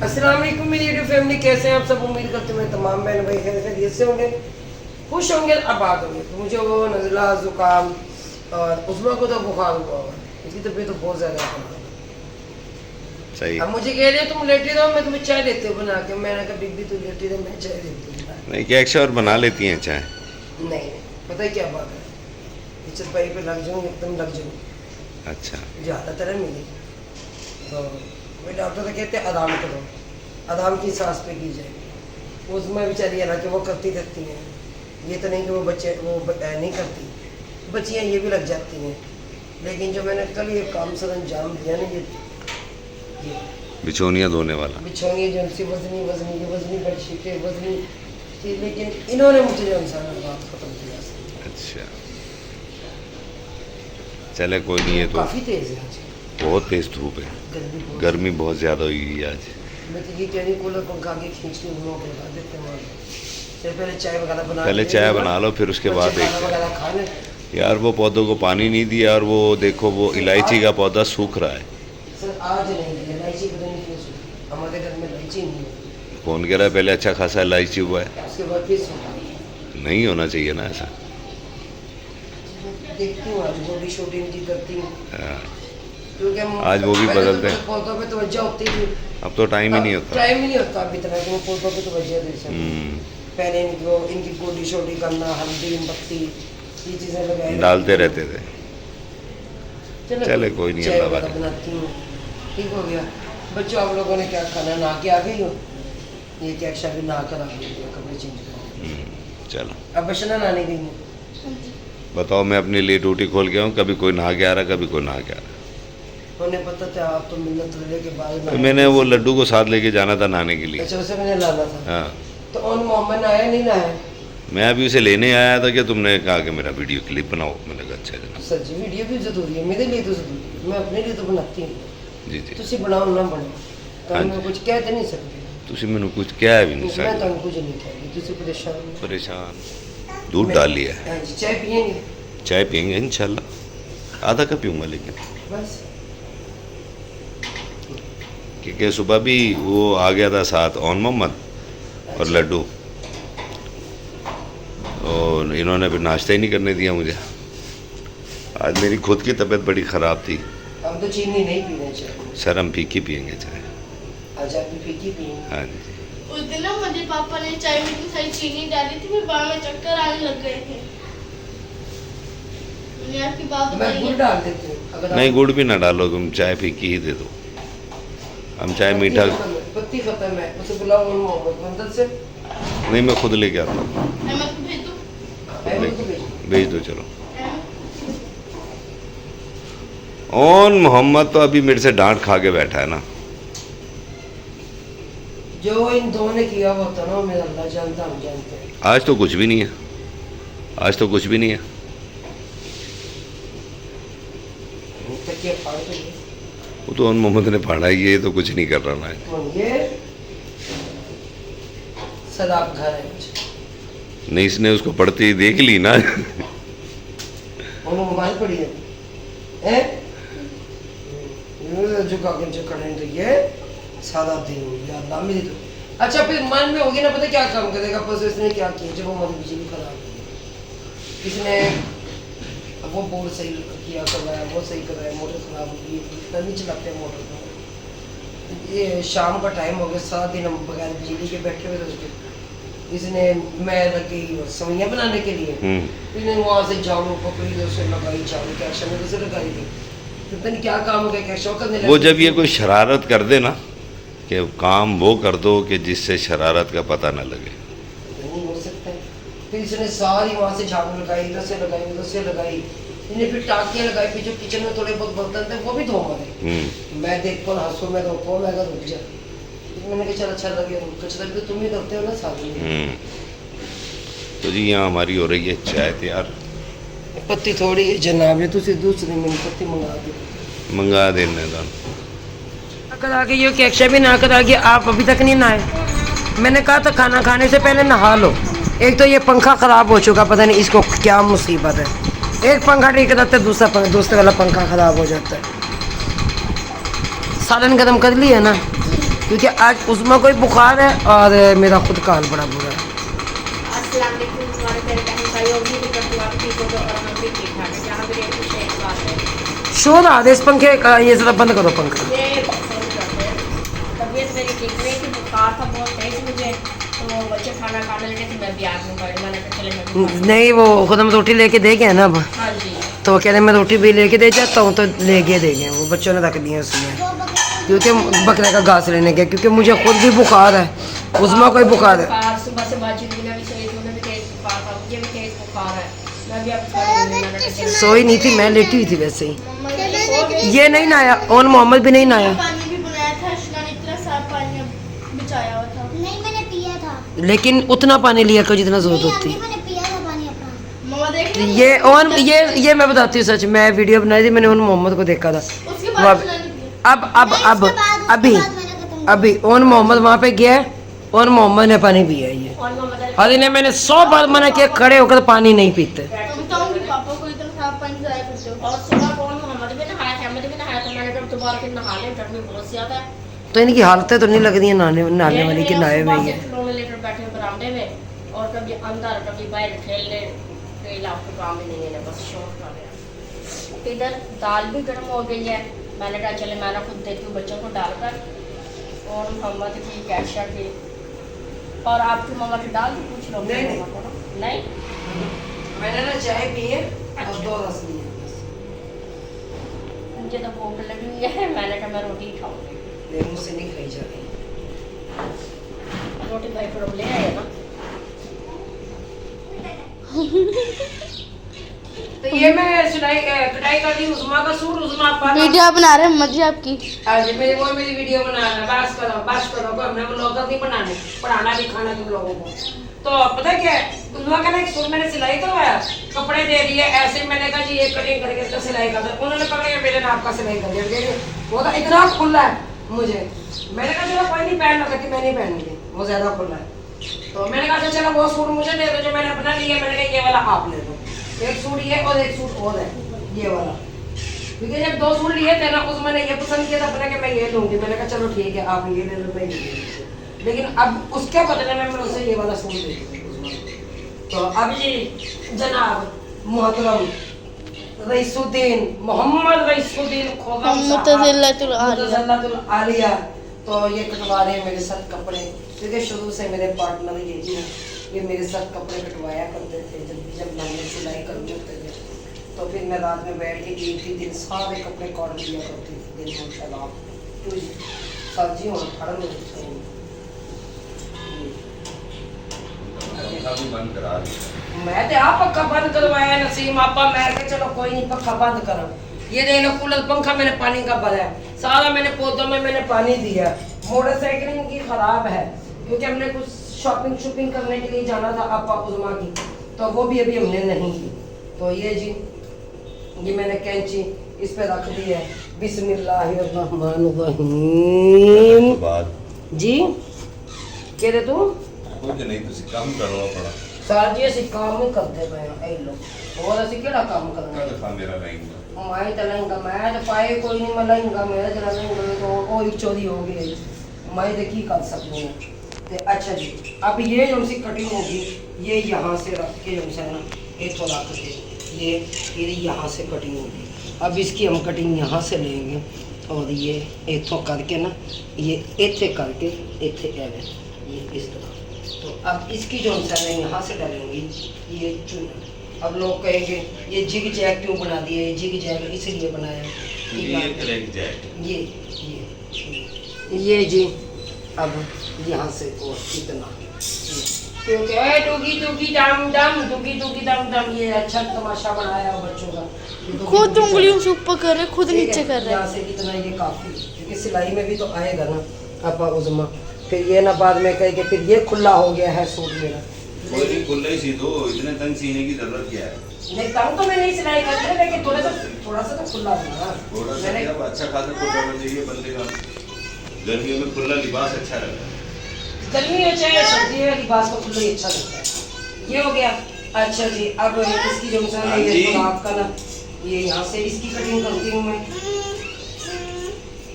अस्सलाम वालेकुम मेरी यूट्यूब फैमिली, कैसे हैं आप सब। उम्मीद करते हैं तमाम बहन भाई खैरियत से होंगे, खुश होंगे, आबाद होंगे। तो मुझे वो नज़ला ज़ुकाम और उस्मा को तो बुखार हुआ हुआ, इसकी तबीयत तो बहुत ज़्यादा खराब है। सही। अब मुझे कह रहे हो तुम लेटी रहो, मैं तुम्हें चाय देती हूँ बना के। मैंने कहा बीबी तू लेटी रहो, मैं चाय देती हूँ। नहीं क्या एक और बना लेती हैं चाय? नहीं, पता है क्या बात है, इस पाई पे लग जाऊँ एकदम लग जाऊँ। अच्छा। ज़्यादा तरह मिली तो वे डॉक्टर तो कहते हैं आराम करो, आराम की सांस पे की जाए। उसमें बेचारी हालांकि वो करती रहती हैं, ये तो नहीं कि वो बच्चे वो नहीं करती, बच्चियाँ ये भी लग जाती हैं। लेकिन जो मैंने कल ये काम सर अंजाम दिया ना, ये बिछोनियाँ धोने वाला, बिछोनी जो उनसी वजनी वजनी ये वजनी बेडशीटें वजनी थी, लेकिन इन्होंने मुझे जो इंसान बात ख़त्म किया। अच्छा चले कोई नहीं है। तो काफ़ी तेज़ है आज, बहुत तेज़ धूप है, गर्मी बहुत ज़्यादा हुई है आज। मैं तो ये कह रही कूलर पंखा के खींच के घुमा के लगा देते हैं। चल पहले चाय वगैरह बना, पहले चाय बना लो फिर उसके बाद खाना वगैरह खा लें। यार वो पौधों को पानी नहीं दिया, और वो देखो वो इलायची का पौधा सूख रहा है। सर आज नहीं दिया इलायची, पता नहीं क्यों सूखी, हमारे घर में इलायची नहीं है। कौन कह रहा है पहले अच्छा खासा इलायची हुआ है? उसके बाद फिर सूखा। नहीं होना चाहिए ना ऐसा। देखती हूँ आज गोडी शोडी इनकी करती हूँ, हाँ, क्योंकि आज वो भी बदलते हैं। पौधों पे तवज्जो होती थी, अब तो टाइम ही नहीं होता। टाइम ही नहीं होता अब इतना कि वो पौधों पे तवज्जो दे सकें। पहले इनकी गोडी शोडी करना, हल्दी पत्ती ये चीज़ें लगाए डालते रहते थे। चले कोई नहीं, चाय अल्लाह वगैरह बात। बनाती हूँ। ठीक हो गया बच्चों, आप लोगों ने क्या खाना नहा के आ गई हो? ये क्या अच्छा भी नहा कर आ गई है, कपड़े चेंज कर। चलो अब बशना नहाने गई हूँ। बताओ, मैं अपने लिए ड्यूटी खोल गया हूँ, कभी कोई नहा के आ रहा, कभी कोई नहा के आ रहा। उन्हें पता था आप तो मिन्नत लेने के बाद तो मैंने वो लड्डू को साथ लेके जाना था नहाने के लिए। अच्छा उसे मैंने लाना था। हाँ, तो उन मोहम्मद आया नहीं नहाया? मैं अभी उसे लेने आया था कि तुमने कहा कि मेरा वीडियो क्लिप बनाओ। मैंने कहा अच्छा जनाब। सर जी वीडियो भी जरूरी है, मेरे लिए तो जरूरी है, मैं अपने लिए तो बनाती हूँ। जी जी, तुसी बनाओ ना बनाओ, तो हाँ मैं जी। कुछ कहते नहीं सकते। तुसी मैंने कुछ क्या भी नहीं मैं सकता। तो कुछ नहीं कहती, तुसी परेशान हो। परेशान। दूध डाल लिया है, हाँ जी, चाय पियेंगे? चाय पियेंगे इंशाल्लाह। आधा कप पीऊँगा लेकिन, बस क्योंकि सुबह भी वो आ गया था साथ ऑन मोहम्मद और लड्डू, और इन्होंने भी नाश्ता ही नहीं करने दिया मुझे। आज मेरी खुद की तबीयत बड़ी ख़राब थी। हम तो चीनी नहीं पीना चाहिए। सर हम फीकी पियेंगे चाय। आज आप भी फीकी पियेंगे? हाँ जी। उस दिन ना मुझे पापा ने चाय में इतनी सारी चीनी डाली थी, मेरे बाल में चक्कर आने लग गए थे। मैंने आपकी बात मैं बताई गुड़ है। डाल देती हूँ अगर नहीं गुड़ भी ना डालो, तुम चाय फीकी ही दे दो। हम चाय मीठा पत्ती खत्म है, उसे बुलाओ उन मोहम्मद मंदिर से। नहीं, मैं खुद लेके आता हूँ। अहमद को भेज दो। अहमद को भेजो। भेज दो चलो। अहमद, ऑन मोहम्मद तो अभी मेरे से डांट खा के बैठा है ना। जो इन दोनों ने किया वो होता ना, मेरा अल्लाह जानता, हम जानते हैं। आज तो कुछ भी नहीं है, आज तो कुछ भी नहीं है। तकिया फाड़ के ये। वो तो ऑन मोहम्मद ने पढ़ा है, ये तो कुछ नहीं कर रहा ना। कौन ये? सदाब घर है मुझे। नहीं, इसने उसको पढ़ती ही देख ली ना। उन्होंने मोबाइल पड़ी है हैं? जो कागज जो करें तो ये सादा दिन या अल्लाह मेरी तो। अच्छा फिर मन में होगी ना, पता क्या काम करेगा। परसों इसने क्या किया, जब वो हमारी बिजली खराब हुई, इसने वो बोर्ड सही किया करवाया, वो सही करवाया, मोटर खराब हो गई, इतना नहीं चलाते मोटर को। ये शाम का टाइम हो गया, सारा दिन हम बगैर बिजली के बैठे हुए थे। इसने मैं लगी सवैयाँ बनाने के लिए, इसने वहाँ से झाड़ू पकड़ी, उसे लगाई झाड़ू, क्या शर्म से लगाई थी। पता नहीं क्या काम हो गया, क्या शौक करने वो लगी। जब ये कोई शरारत कर दे ना, कि काम वो कर दो कि जिससे शरारत का पता ना लगे। नहीं हो सकता है। फिर इसने सारी वहाँ से झाड़ू लगाई, इधर से लगाई, उधर से लगाई, इन्हें फिर टाँकियाँ लगाई, फिर जो किचन में थोड़े बहुत बर्तन थे वो भी धो मारे। मैं देख कर हंसो, मैं रोको, मैं कहा रुक जा। मैंने कहा चल अच्छा लगे, कचरा भी तो तुम ही करते हो ना साथ में। तो जी यहाँ हमारी हो रही है चाय तैयार। पत्ती थोड़ी है जनाब, ये तुझे दूसरी मिल पत्ती मंगा दो। मंगा देने का कर आगे ये कैक्शा भी ना कर आगे, आप अभी तक नहीं नहाए। मैंने कहा था खाना खाने से पहले नहा लो। एक तो ये पंखा ख़राब हो चुका, पता नहीं इसको क्या मुसीबत है। एक पंखा ठीक रहता है, दूसरे वाला पंखा ख़राब हो जाता है। सालन गर्म कर लिया ना, क्योंकि आज उसमें कोई बुखार है और मेरा खुद का हाल बड़ा बुरा है। अस्सलाम वालेकुम, तुम्हारे मेरे बहन भाइयों भी निकल तो आप ठीक हो तो और हम भी ठीक ठाक हैं। यहाँ मेरी कुछ एक बात है, शोर आ रहा है इस पंखे का, ये जरा बंद करो पंखा। ये तबीयत मेरी ठीक नहीं थी, बुखार था बहुत तेज मुझे, तो बच्चे खाना खाने लगे थे, मैं भी आज में पड़ी, मैंने कहा चले मैं भी नहीं वो खुद हम रोटी लेके दे गए ना अब, खा- हाँ जी, तो कह रहे मैं रोटी भी लेके दे जाता हूँ, तो लेके दे गए वो बच्चों ने रख दिए उसमें, क्योंकि बकरे का घास लेने गया, क्योंकि मुझे खुद भी बुखार है, उसमें कोई बुखार है। बुखार सुबह से बाजी दुनिया भी सही थी, उन्हें भी तेज बुखार था, मुझे भी तेज बुखार है, मैं भी अब खड़ी हुई, मैंने कहा चलो सोई नहीं थी मैं, लेटी हुई थी वैसे ही। मम्मा ने सो गई। ये नहीं नहाया और मोहम्मद भी नहीं नहाया, पानी भी बनाया था, अशना ने इतना साफ पानी बिछाया हुआ था। नहीं मैंने पिया था। लेकिन उतना पानी लिया करो जितना जरूरत नहीं होती। आंटी मैंने पिया था पानी अपना। मम्मा देख रही ये और ये मैं बताती हूँ सच, मैं वीडियो बनाई थी, मैंने उन मोहम्मद को देखा था। उसके वो बाद अब अशना ने पिया। अभी उसके बाद मैंने खत्म कर अभी ओन मोहम्मद वहाँ पे गया है और मोहम्मद ने पानी पिया है ये। और मोहम्मद और इन्हें मैंने 100 बार मना किया खड़े होकर पानी नहीं पीते। तुम बताऊंगी पापा को इतना साफ पानी जाया करते हो। और सुबह कौन मोहम्मद भी नहाया था, अहमद भी नहाया था, मैंने कहा दोबारा फिर नहा ले, गर्मी बहुत ज्यादा है। तो इनकी हालतें तो नहीं लग रही है नहाने वाली कि नहाए हुए ही है। खिलौने लेकर बैठे हैं बरामदे में, और कभी अंदर कभी बाहर खेलने के इलाके काम ही नहीं है, बस शौक कर रहे हैं। इधर दाल भी गर्म हो गई है, मैंने कहा चले मैं ना खुद देती हूँ बच्चों को डालकर, और मोहम्मद की कैशा की, और आपकी मम्मा की दाल भी पूछ लो। नहीं, नहीं। मम्मा को ना? नहीं, मैंने ना चाय पी है और 2 रस लिए। मुझे तो भूख लगी हुई है, मैंने कहा मैं रोटी खाऊंगी। मुझसे नहीं खाई जा रही। रोटी भाई फिर ले आए ना। तो ये मैं सिलाई कटाई कर दी उस्मा का सूट, उस्मा आपका वीडियो बना रहे हैं मजी आपकी। आज मेरी वीडियो बना रहा है, बस करो कोई हमने व्लॉगर नहीं बनाने, पढ़ाना दिखाना तुम लोगों को। तो पता क्या है, उन्होंने कहा एक सूट मैंने सिलाई करवाया, कपड़े दे दिए ऐसे, मैंने कहा जी ये कटिंग करके इसका सिलाई कर दो, उन्होंने पकड़ के मेरे नाप का सिलाई कर दिया, वो तो इतना खुला है मुझे, मैंने कहा चलो कोई नहीं पहन लो, मैं नहीं पहनूंगी वो ज्यादा खुला है। तो मैंने कहा अच्छा चलो वो सूट मुझे दे दो जो मैंने अपना लिया, मैंने कहा ये वाला आप ले दो, एक सूट ये और एक सूट और है ये वाला, क्योंकि जब 2 सूट लिए थे ना उसमें मैंने ये पसंद किया था अपने कि मैं ये लूंगी, मैंने कहा चलो ठीक है आप ये ले लो मैं ये ले लूंगी, लेकिन अब उसके बदले में मैं उसे ये वाला सूट दे दूंगी। तो अब ये जनाब मोहतरम रईसुद्दीन मोहम्मद रईसुद्दीन खोगम मुतज़िल्लतुल आलिया, तो ये कटवा रहे हैं मेरे साथ कपड़े, क्योंकि शुरू से मेरे पार्टनर ये जी ये मेरे साथ कपड़े कटवाया करते थे, जब मैंने सिलाई कर होते थे, तो फिर मैं रात में बैठ के एक ही दिन सारे कपड़े काट दिया करती थी दिन भर शराब सब्जी और फड़ बंद करा दिया। मैं तो आप पक्का बंद करवाया नसीम आपा, मैं के चलो कोई नहीं पक्का बंद करो। ये देख लो कूलर पंखा मैंने पानी का भरा है, सारा मैंने पौधों में मैंने पानी दिया, मोटरसाइकिल इनकी खराब है क्योंकि हमने कुछ शॉपिंग करने के लिए जाना था आपा उज़मा की, तो वो भी अभी हमने नहीं की। तो ये जी ये मैंने कैंची इस पे रख दी है, बिस्मिल्लाहिर्रहमानिर्रहीम जी कह रहे तू कुछ नहीं तुसी काम करो पड़ा सर जी ਅਸੀਂ ਕੰਮ ਹੀ ਕਰਦੇ ਪਏ ਆ ਇਹ ਲੋ, ਹੋਰ ਅਸੀਂ ਕਿਹੜਾ ਕੰਮ ਕਰਨਾ का था मेरा लहंगा मैं तो लहंगा मैं तो पाए कोई नहीं, मैं लहंगा मेरा जरा लहंगा तो वो ही चोरी हो गई, मैं तो की कर सकती हूँ। तो अच्छा जी अब ये जो सी कटिंग होगी ये यहाँ से रख के जो है ना एक रख के ये यहाँ से कटिंग होगी, अब इसकी हम कटिंग यहाँ से लेंगे और ये इतों करके ना ये इतने करके इतने एवं ये इस तरह, तो अब इसकी जो है ना यहाँ से डालेंगे ये चुना। अब लोग कहेंगे ये जिग जैग क्यों बना दिए, ये जिग जैग इसलिए बनाया ये जी। अब यहाँ से और इतना क्योंकि डूगी डूगी डम डम डूगी डूगी दम दम, ये अच्छा तमाशा बनाया है बच्चों का, खुद उंगलियों से ऊपर कर रहे, खुद नीचे कर रहे। यहाँ से इतना ये काफी, क्योंकि सिलाई में भी तो आएगा ना आपा उज़मा, फिर ये ना बाद में कहे कि फिर ये खुला हो गया है सूट मेरा, कोई नहीं खुला ही सी दो, इतने तंग सीने की जरूरत क्या है। नहीं तंग तो मैं नहीं सिलाई करती, लेकिन थोड़ा सा तो खुला था थोड़ा सा मैंने। क्या अच्छा खासा खुला होना चाहिए बंदे का, गर्मियों में खुला लिबास अच्छा लगता है। गर्मी हो चाहे सर्दी हो लिबास को खुला ही अच्छा लगता है। ये हो गया। अच्छा जी अब इसकी जो मिसाल है ये तो आपका ना ये यहाँ से इसकी कटिंग करती हूँ मैं,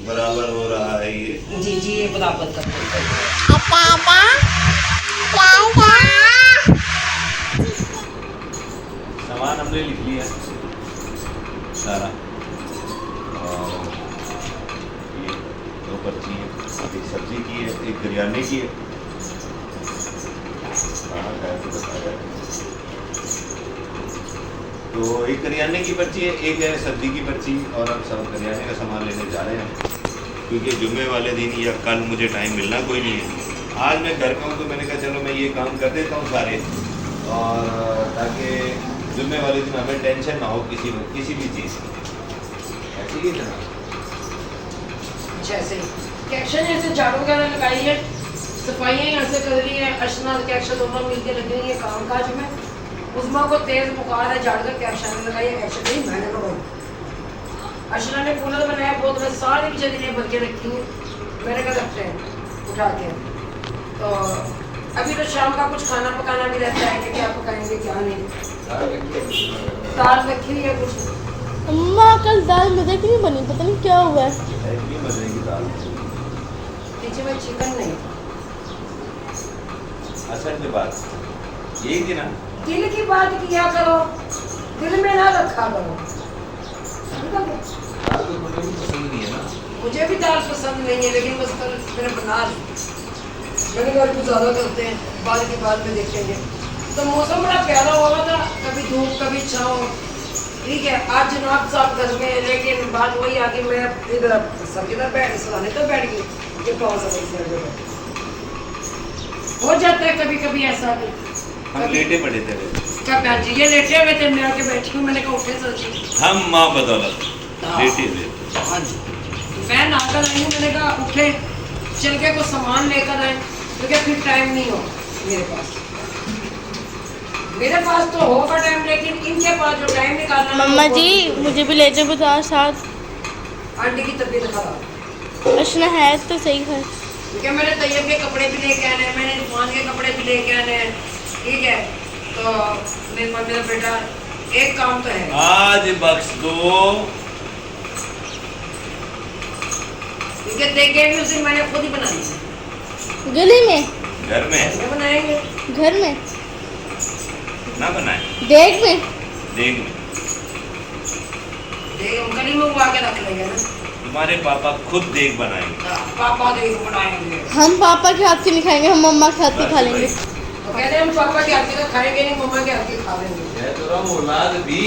बराबर हो रहा है ये। जी जी, ये बराबर करते हैं। सामान हमने लिख लिया सारा। और ये 2 पर्ची है, एक सब्जी की है, एक बिरयानी की है। कहाँ गया तो बताया। तो एक करियाने की पर्ची है, एक है सब्जी की पर्ची। और अब सब करियाने का सामान लेने जा रहे हैं, क्योंकि जुम्मे वाले दिन या कल मुझे टाइम मिलना कोई नहीं है। आज मैं घर पे हूँ तो मैंने कहा चलो मैं ये काम कर देता हूँ सारे, और ताकि जुम्मे वाले दिन हमें टेंशन ना हो किसी भी चीज़ की। ऐसे ही ना जैसे कैक्शन ऐसे झाड़ू वगैरह लगाई है, सफाइयाँ यहाँ से कर रही है। अर्चना कैक्शन दोनों मिलकर लगी हुई है काम काज में। उस्मा को तेज बुखार है, झाड़ू का कैक्शन लगाई है। कैक्शन नहीं मैंने लगाई। अर्चना ने कूलर बनाया बहुत, मैं सारी चीज़ें भर के रखी हैं। मैंने कहा रखते हैं उठा के। तो अभी तो शाम का कुछ खाना पकाना भी रहता है कि क्या पकाएंगे क्या नहीं। दाल रखी हुई है कुछ। अम्मा कल दाल मजे की नहीं बनी, पता नहीं क्या हुआ है। इतनी बनेगी दाल। पीछे में चिकन नहीं। असल में बात यही थी ना, दिल की बात किया करो, दिल में ना रखा करो। समझ गए? दाल तो मुझे भी पसंद नहीं है ना। मुझे भी दाल पसंद नहीं है, लेकिन बस कल मैंने बना ली। मैंने कहा कुछ ज़्यादा करते हैं, बाद की बाद में देखेंगे। तो मौसम बड़ा प्यारा हुआ था, कभी धूप कभी छाँव। ठीक है, आज जनाब साहब घर में, लेकिन बात वही आ गई। मैं इधर सब इधर बैठ सलाने तो बैठ गई। ये कौन सा हो जाता है कभी कभी ऐसा भी। हम लेटे पड़े थे। क्या बहन जी ये लेटे हुए थे, मैं आके बैठी हूँ। मैंने कहा उठे सोची। हम माँ बदौलत लेटे थे। हाँ जी, मैं नहाकर आई हूँ। मैंने कहा उठे चल के कुछ सामान लेकर आए, क्योंकि फिर टाइम नहीं हो मेरे पास। मेरे पास तो होगा टाइम, लेकिन इनके पास जो टाइम निकालना है, मम्मा वो जी बहुत मुझे भी ले जाओ बाजार साथ। आंटी की तबीयत खराब, अर्चना है तो सही है। क्योंकि मैंने तैयब के कपड़े भी लेके आने हैं, मैंने इरफान के कपड़े भी लेके आने हैं। ठीक है, तो मेरा बेटा एक काम तो है। आज बख्श दो। क्योंकि देखे भी उसे मैंने खुद ही बनाई है। गली में, घर में मैं बनाएंगे घर में, ना बनाए, देख में। देख में। देख हम गली में उगा के रख लेंगे ना। तुम्हारे पापा खुद देख बनाएंगे। पापा देख बनाएंगे। हम पापा के हाथ की नहीं खाएंगे, हम मम्मा के हाथ की खा लेंगे। तो कहते हैं हम पापा के हाथ की तो खाएंगे नहीं, मम्मा के हाथ की खा लेंगे। ये तो रहा औलाद भी।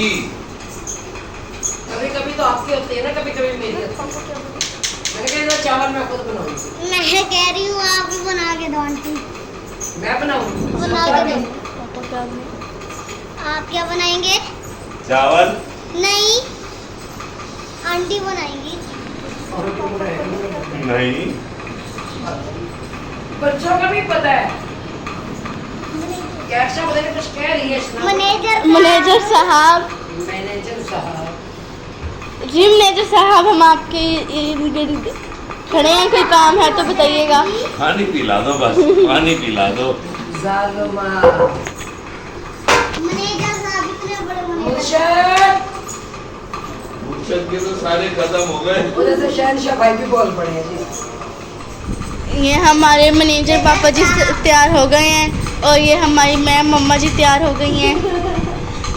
कभी कभी तो आपकी होती है ना, कभी कभी मेरी होती है। मैंने कहा इधर चावल मैं खुद बनाऊंगी। मैं कह रही हूँ आप ही बना के दो आंटी। मैं बनाऊंगी। बना के दो। आप क्या बनाएंगे? चावल नहीं, आंटी बनाएंगी। नहीं, बच्चों का भी पता है। क्या अच्छा पता नहीं कुछ कह रही है। मैनेजर साहब, मैनेजर साहब, जी मैनेजर साहब, हम आपके इर्द गिर्द खड़े हैं, कोई काम है तो बताइएगा। पानी पिला दो बस, पानी पिला दो। जालिमा मैनेजर साहब इतने बड़े मैनेजर। मुर्शद, मुर्शद के तो सारे खत्म हो गए। उधर से शहनशाह भाई भी बोल पड़े हैं जी। ये हमारे मैनेजर पापा जी तैयार हो गए हैं, और ये हमारी मैम मम्मा जी तैयार हो गई हैं।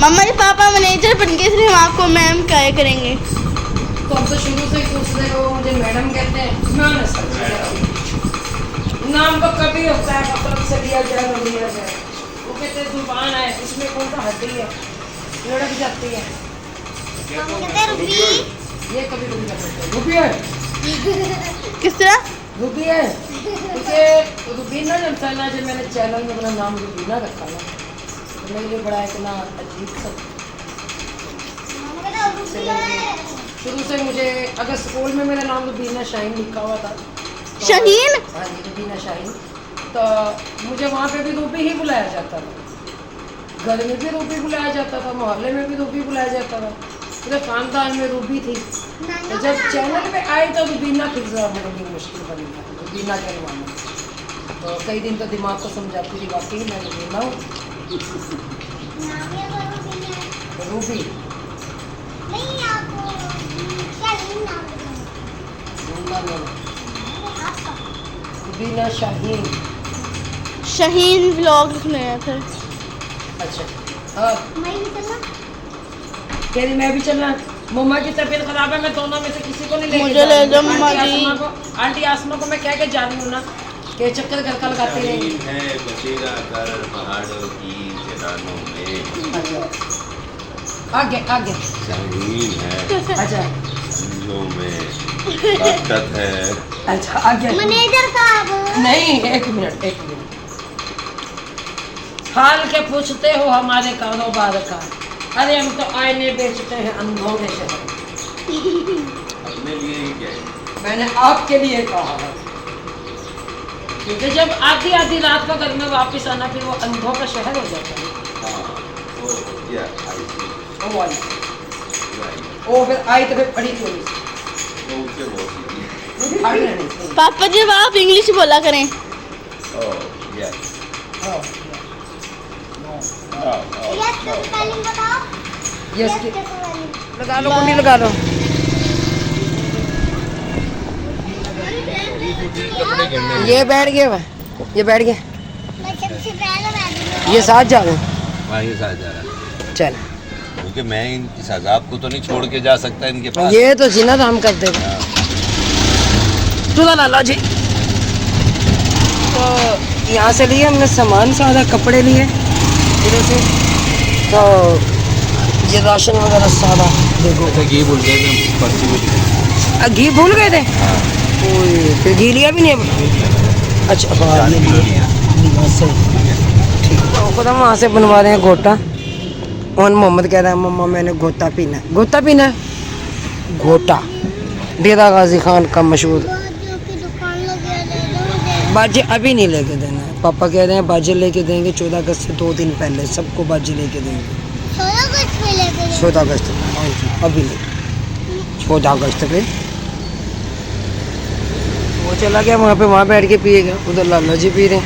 मम्मा जी पापा मैनेजर बन गए, इसलिए हम आपको मैम क्या करेंगे। तो अब तो शुरू से ही पूछते हो मुझे मैडम कहते हैं। ना ना सर, नाम तो कभी होता है, मतलब से दिया जाए तो दिया जाए। वो कहते हैं जुबान है, इसमें कौन सा हड्डी है, लड़क जाती है। हम कहते हैं रुपी। ये कभी कभी कर सकते हैं। रूबी है, किस तरह? रूबी है, क्योंकि रूबीना जब चला, जब मैंने चैनल में अपना नाम रूबीना रखा ना, तो मेरे लिए बड़ा इतना अजीब सा। हम कहते हैं रुपी है। शुरू से मुझे, अगर स्कूल में मेरा नाम रूबीना शाहीन लिखा हुआ था, तो- शाहीन? हाँ जी, रूबीना शाहीन, तो मुझे वहाँ पे भी रूबी ही बुलाया जाता था। घर में भी रूबी बुलाया जाता था, मोहल्ले में भी रूबी बुलाया जाता था, पूरे खानदान में रूबी थी। तो जब चैनल पे आई तो रूबीना फिर जरा मेरे लिए मुश्किल बनी था, रूबीना के नाम। तो कई दिन तो दिमाग को समझाती थी, वाकई मैं रूबीना हूँ। नाम ये तो रुपी है। रूबी नहीं, आप क्या नहीं नाम रखेंगे? आपका बीना शाहीन। शहीन व्लॉग लिखने आए थे। अच्छा हाँ मैं भी चलना कह रही मैं भी चलना। मम्मा की तबीयत खराब है, मैं दोनों में से किसी को नहीं लेके मुझे जा ले रही जाओ हूँ। मम्मा आंटी जी। आसमा को, आंटी आसमा को मैं कह के जा रही हूँ ना कि चक्कर घर का लगाते रहेंगे। शाहीन है बसेरा कर पहाड़ों की चट्टानों में। अच्छा आगे आगे। शाहीन है अच्छा फूलों में ताकत है। अच्छा आगे। मैनेजर साहब नहीं एक मिनट। हाल के पूछते हो हमारे कारोबार का। अरे हम तो आईने बेचते हैं अंधों के शहर। अपने लिए ही क्या है? मैंने आपके लिए कहा है क्योंकि जब आधी आधी रात को घर में वापस आना फिर वो अंधों का शहर हो जाता है। हाँ वो क्या आई थी वो वाली राइट वो फिर आई तो फिर पड़ी क्यों नहीं? वो उससे बहुत सीधी पड़ी नहीं थी। पापा जी अब आप इंग्लिश बोला करें। ओह यस हाँ, यस के स्पेलिंग बताओ यस यस के के स्पेलिंग लगा लो कुंडी लगा लो। ये बैठ गया वह, ये बैठ गया, मैं सबसे पहले बैठी ये साथ जा रहे हैं। वहाँ ये साथ जा रहा है चल क्योंकि मैं इस अजाब को तो नहीं छोड़ के जा सकता इनके पास। ये तो जीना हम कर देगा। चलो लाला जी तो यहाँ से लिए हमने सामान सारा कपड़े लिए इधर से, तो ये राशन वगैरह सारा देखो। अच्छा घी भूल गए थे पर्ची में। घी भूल गए थे। ओए फिर घी लिया भी नहीं अब। अच्छा हाँ ये लिया सही ठीक। तो खुदा वहाँ से बनवा रहे हैं गोटा। और मोहम्मद कह रहा है मम्मा मैंने गोटा पीना है। गोटा पीना है गोटा डेरा गाजी खान का मशहूर। जो की दुकान लगी है ले लो मुझे बाजे अभी नहीं लेके देना है। पापा कह रहे हैं बाजे लेके देंगे 14 अगस्त से 2 दिन पहले सबको बाजे लेके देंगे। 16 अगस्त में लेके गए 14 अगस्त में अभी नहीं 14 अगस्त पे वो चला गया वहाँ पे, वहाँ बैठ के पिएगा। उधर लाला जी पी रहे हैं।